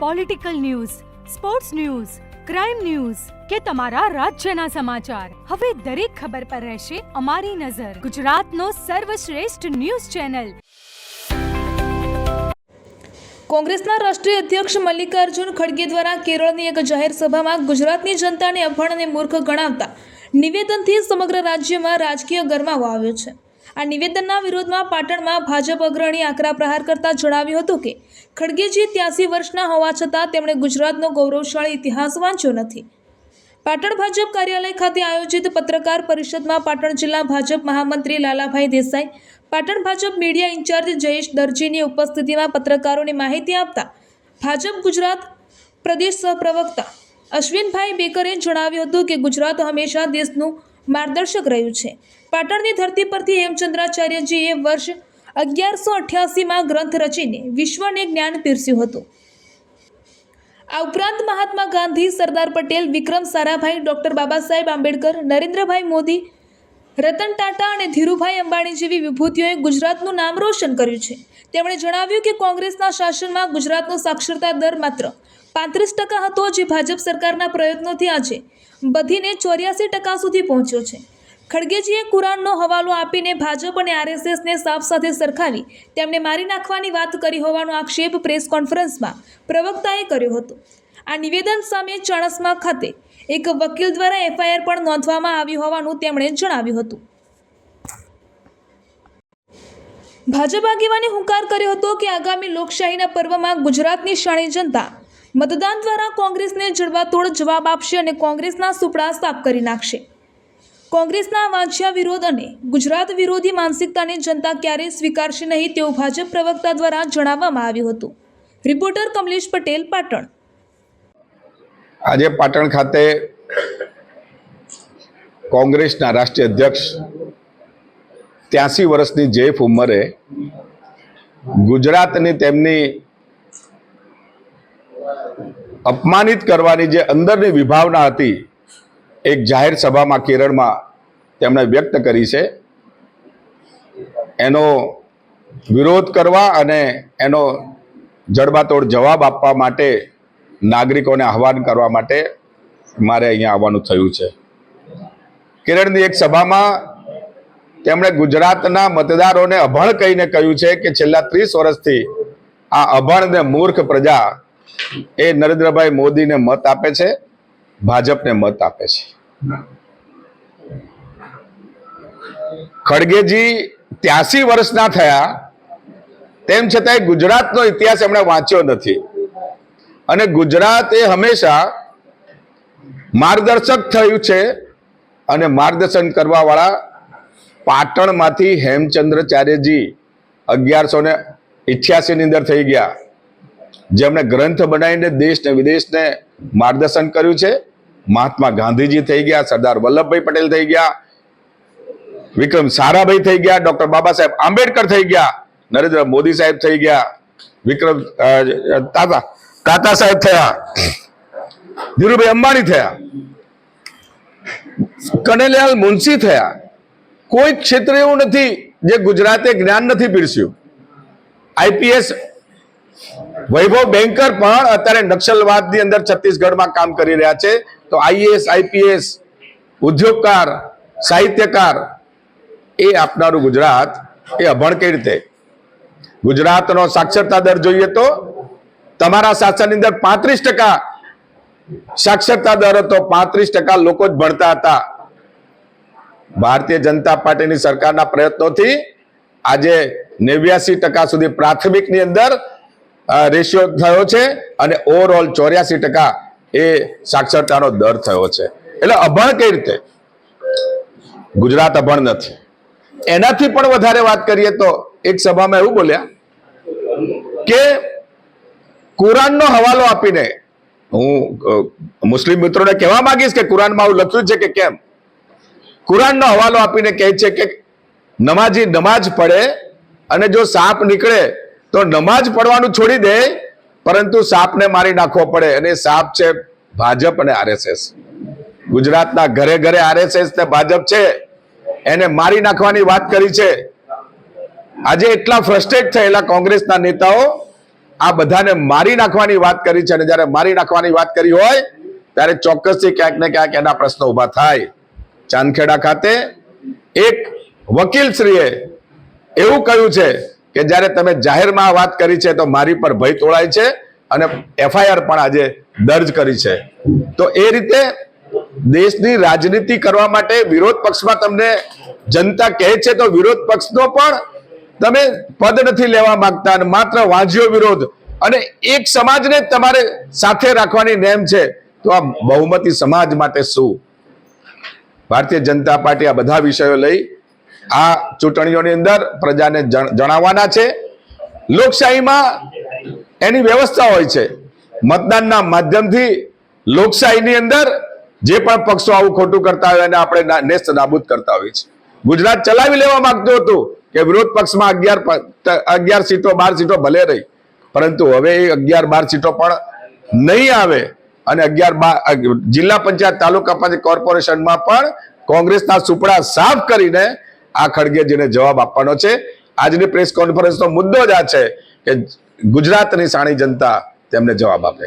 Political news, sports news, crime news કે તમારા રાજ્યના સમાચાર, હવે દરેક ખબર પર રહેશે અમારી નજર. ગુજરાતનો સર્વશ્રેષ્ઠ ન્યૂઝ ચેનલ. કોંગ્રેસના રાષ્ટ્રીય અધ્યક્ષ મલ્લિકાર્જુન ખડગે દ્વારા કેરળની એક જાહેર સભામાં ગુજરાતની જનતાને અભણ અને મૂર્ખ ગણાવતા નિવેદનથી સમગ્ર રાજ્યમાં રાજકીય ગરમાવો આવ્યો છે. આ નિવેદનના વિરોધમાં પાટણમાં ભાજપ અગ્રણી આકરા પ્રહાર કરતા જણાવ્યું હતું કે ખડગેજી 83 વર્ષના હોવા છતાં તેમણે ગુજરાતનો ગૌરવશાળી ઇતિહાસ વાંચ્યો નથી. પાટણ ભાજપ કાર્યાલય ખાતે આયોજિત પત્રકાર પરિષદમાં પાટણ જિલ્લા ભાજપ મહામંત્રી લાલાભાઈ દેસાઈ, પાટણ ભાજપ મીડિયા ઇન્ચાર્જ જયેશ દરજીની ઉપસ્થિતિમાં પત્રકારોને માહિતી આપતા ભાજપ ગુજરાત પ્રદેશ સહપ્રવક્તા અશ્વિનભાઈ બેકરે જણાવ્યું હતું કે ગુજરાત હંમેશા દેશનું માર્ગદર્શક રહ્યું છે. પાટણની ધરતી પરથી હેમચંદ્રાચાર્યજીએ વર્ષ 1188માં ગ્રંથ રચીને વિશ્વને જ્ઞાન પીરસ્યું હતું. આ ઉપરાંત મહાત્મા ગાંધી, સરદાર પટેલ, વિક્રમ સારાભાઈ, ડૉક્ટર બાબા સાહેબ આંબેડકર, નરેન્દ્રભાઈ મોદી, રતન ટાટા અને ધીરુભાઈ અંબાણી જેવી વિભૂતિઓએ ગુજરાતનું નામ રોશન કર્યું છે. તેમણે જણાવ્યું કે કોંગ્રેસના શાસનમાં ગુજરાતનો સાક્ષરતા દર માત્ર 35% હતો, જે ભાજપ સરકારના પ્રયત્નોથી આજે વધીને 84% સુધી પહોંચ્યો છે. ખડગેજીએ કુરાનનો હવાલો આપીને ભાજપ અને આરએસએસને સાપ સાથે સરખાવી તેમને મારી નાખવાની વાત કરી હોવાનો આક્ષેપ પ્રેસ કોન્ફરન્સમાં પ્રવક્તાએ કર્યો હતો. આ નિવેદન સામે ચાણસ્મા ખાતે એક વકીલ દ્વારા એફઆઈઆર પણ નોંધવામાં આવી હોવાનું તેમણે જણાવ્યું હતું. ભાજપ આગેવાને હુંકાર કર્યો હતો કે આગામી લોકશાહીના પર્વમાં ગુજરાતની શાણી જનતા મતદાન દ્વારા કોંગ્રેસને જડબાતોડ જવાબ આપશે અને કોંગ્રેસના સુપડા સાફ કરી નાખશે. કોંગ્રેસના વાંચ્યા વિરોધ અને ગુજરાત વિરોધી માનસિકતાને જનતા ક્યારેય સ્વીકારશે નહીં તેવું ભાજપ પ્રવક્તા દ્વારા જણાવવામાં આવ્યું હતું. રિપોર્ટર કમલેશ પટેલ, પાટણ. આજે પાટણ ખાતે કોંગ્રેસના રાષ્ટ્રીય અધ્યક્ષ 83 વર્ષની જેફ ઉંમરે ગુજરાતની તેમની અપમાનિત કરવાની જે અંદરની વિભાવના હતી એક જાહેર સભામાં કેરળમાં તેમણે વ્યક્ત કરી છે. એનો વિરોધ કરવા અને એનો જડબાતોડ જવાબ આપવા માટે નાગરિકોને આહવાન કરવા માટે મારે અહીંયા આવવાનું થયું છે. કેરળની એક સભામાં તેમણે ગુજરાતના મતદારોને અભણ કહીને કહ્યું છે કે છેલ્લા 30 વર્ષથી આ અભણ ને મૂર્ખ પ્રજા એ નરેન્દ્રભાઈ મોદીને મત આપે છે, ભાજપને મત આપે છે. ખડગેજી 83 વર્ષના થયા તેમ છતાંય ગુજરાતનો ઇતિહાસ એમણે વાંચ્યો નથી અને ગુજરાત એ હંમેશા માર્ગદર્શક થયું છે અને માર્ગદર્શન કરવા વાળા પાટણમાંથી હેમચંદ્રાચાર્યજી 1188 ની અંદર થઈ ગયા, જેમણે ગ્રંથ બનાવીને દેશ ને વિદેશને માર્ગદર્શન કર્યું છે. મહાત્મા ગાંધીજી થઈ ગયા, સરદાર વલ્લભભાઈ પટેલ થઈ ગયા, વિક્રમ સારાભાઈ થઈ ગયા, ડોક્ટર બાબા સાહેબ આંબેડકર થઈ ગયા, નરેન્દ્ર મોદી સાહેબ થઈ ગયા, વિક્રમ તાતા સાહેબ થયા, ધીરુભાઈ અંબાણી થયા, કનૈયાલાલ મુનશી થયા. કોઈ ક્ષેત્ર એવું નથી જે ગુજરાતે જ્ઞાન નથી પીરસ્યું. આઈપીએસ વૈભવ બેંકર પણ અત્યારે નક્સલવાદની અંદર છત્તીસગઢમાં કામ કરી રહ્યા છે. તો આઈએએસ, આઈપીએસ, ઉદ્યોગકાર, સાહિત્યકાર એ આપનારું ગુજરાત એ અભણ કઈ રીતે? ગુજરાતનો સાક્ષરતા દર જોઈએ તો તમારા શાસનની અંદર 35% સાક્ષરતા દર હતો, 35% લોકો જ ભણતા હતા. ભારતીય જનતા પાર્ટીની સરકારના પ્રયત્નોથી આજે 89% સુધી પ્રાથમિકની અંદર રેશિયો થયો છે અને ઓવરઓલ 84% એ સાક્ષરતાનો દર થયો છે. એટલે અભણ કઈ રીતે? ગુજરાત અભણ નથી. એનાથી પણ વધારે વાત કરીએ તો એક સભામાં એવું બોલ્યા કે કુરાનનો હવાલો આપીને, હું મુસ્લિમ મિત્રોને કહેવા માંગીશ કે કુરાનમાં આવું લખ્યું છે કે કેમ, કુરાનનો હવાલો આપીને કહે છે કે નમાજી નમાજ પડે અને જો સાપ નીકળે તો નમાજ પડવાનું છોડી દે, પરંતુ સાપને મારી નાખવો પડે. અને સાપ છે ભાજપ અને આરએસએસ. ગુજરાતના ઘરે ઘરે આરએસએસ ને ભાજપ છે, એને મારી નાખવાની વાત કરી છે. આજે એટલા ફ્રસ્ટ્રેટ થયેલા કોંગ્રેસના નેતાઓ આ બધાને મારી નાખવાની વાત કરી છે, અને જ્યારે મારી નાખવાની વાત કરી હોય ત્યારે ચોક્કસથી ક્યાંક ને ક્યાંક એના પ્રશ્નો ઉભા થાય. ચાંદખેડા ખાતે એક વકીલશ્રીએ એવું કહ્યું છે કે જ્યારે તમે જાહેરમાં આ વાત કરી છે તો મારી પર ભય તોળાય છે, અને FIR પણ આજે દર્જ કરી છે. તો એ રીતે દેશની રાજનીતિ કરવા માટે વિરોધ પક્ષમાં તમને જનતા કહે છે તો વિરોધ પક્ષનો પણ તમે પદ નથી લેવા માંગતા, અને માત્ર વાંઝ્યો વિરોધ અને એક સમાજને તમારે સાથે રાખવાની નેમ છે. તો આ બહુમતી સમાજ માટે શું? ભારતીય જનતા પાર્ટી આ બધા વિષયો લઈ આ ચૂંટણીઓની અંદર પ્રજાને જણાવવાના છે. લોકશાહીમાં એની વ્યવસ્થા હોય છે. મતદાનના માધ્યમથી લોકશાહીની અંદર જે પણ પક્ષો આવું ખોટું કરતા હોય એને આપણે નેસ્ત નાબૂદ કરતા હોઈએ છીએ. ગુજરાત ચલાવી લેવા માંગતું હતું કે વિરોધ પક્ષમાં 11 સીટો 12 સીટો ભલે રહી, પરંતુ હવે એ 11-12 સીટો પણ નહીં આવે, અને 11 જિલ્લા પંચાયત તાલુકા પંચાયત કોર્પોરેશનમાં પણ કોંગ્રેસના સુપડા સાફ કરીને આ ખડગેજીને જવાબ આપવાનો છે. આજની પ્રેસ કોન્ફરન્સનો મુદ્દો જ આ છે કે ગુજરાતની સાણી જનતા તેમને જવાબ આપે.